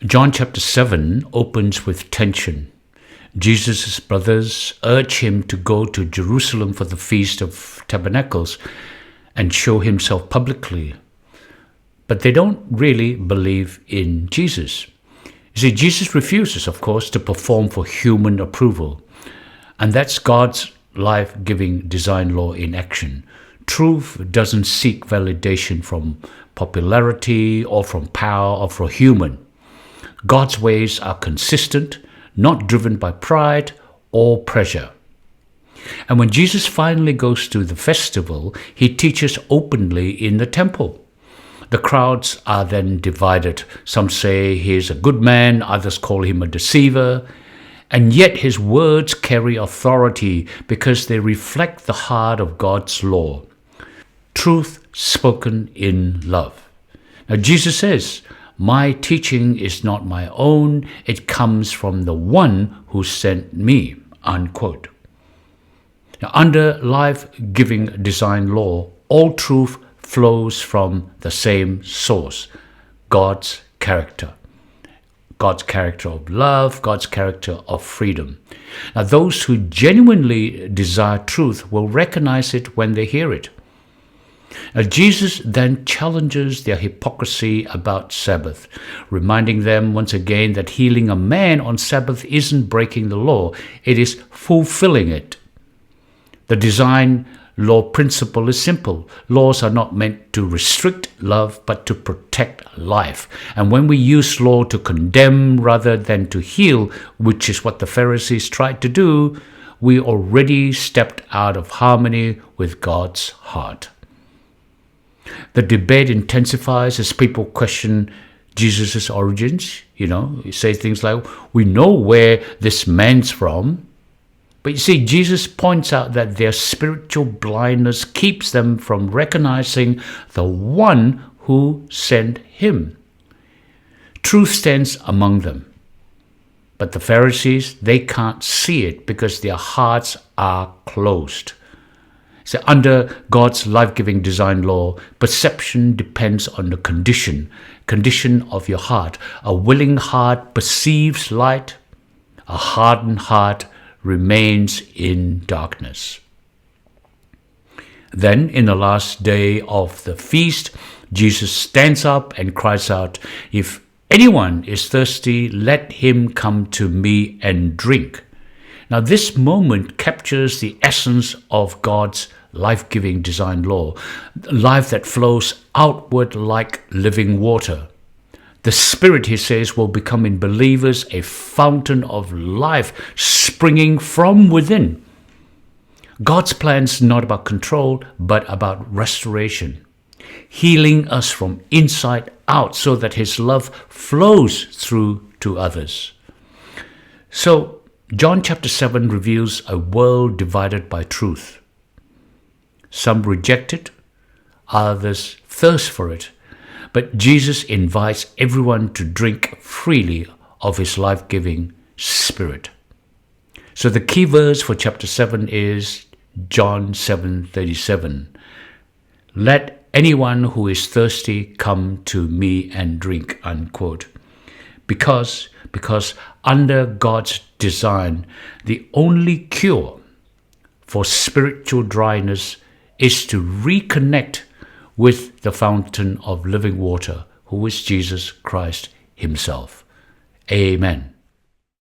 John chapter 7 opens with tension. Jesus' brothers urge him to go to Jerusalem for the Feast of Tabernacles and show himself publicly. But they don't really believe in Jesus. You see, Jesus refuses, of course, to perform for human approval. And that's God's life-giving design law in action. Truth doesn't seek validation from popularity or from power or from human. God's ways are consistent, not driven by pride or pressure. And when Jesus finally goes to the festival, he teaches openly in the temple. The crowds are then divided. Some say he is a good man, others call him a deceiver. And yet his words carry authority because they reflect the heart of God's law. Truth spoken in love. Now Jesus says, "My teaching is not my own, it comes from the one who sent me," unquote. Now, under life-giving design law, all truth flows from the same source, God's character. God's character of love, God's character of freedom. Now, those who genuinely desire truth will recognize it when they hear it. Now, Jesus then challenges their hypocrisy about Sabbath, reminding them once again that healing a man on Sabbath isn't breaking the law, it is fulfilling it. The design law principle is simple. Laws are not meant to restrict love, but to protect life. And when we use law to condemn rather than to heal, which is what the Pharisees tried to do, we already stepped out of harmony with God's heart. The debate intensifies as people question Jesus' origins. You say things like, "We know where this man's from." But you see, Jesus points out that their spiritual blindness keeps them from recognizing the one who sent him. Truth stands among them. But the Pharisees, they can't see it because their hearts are closed. So under God's life-giving design law, perception depends on the condition of your heart. A willing heart perceives light. A hardened heart remains in darkness. Then, in the last day of the feast, Jesus stands up and cries out, "If anyone is thirsty, let him come to me and drink." Now, this moment captures the essence of God's life-giving design law, life that flows outward like living water. The Spirit, he says, will become in believers a fountain of life springing from within. God's plan is not about control, but about restoration, healing us from inside out so that his love flows through to others. So, John chapter 7 reveals a world divided by truth. Some reject it, others thirst for it. But Jesus invites everyone to drink freely of his life-giving Spirit. So the key verse for chapter 7 is John 7:37. "Let anyone who is thirsty come to me and drink," unquote. Because under God's design, the only cure for spiritual dryness is to reconnect with the fountain of living water, who is Jesus Christ himself. Amen.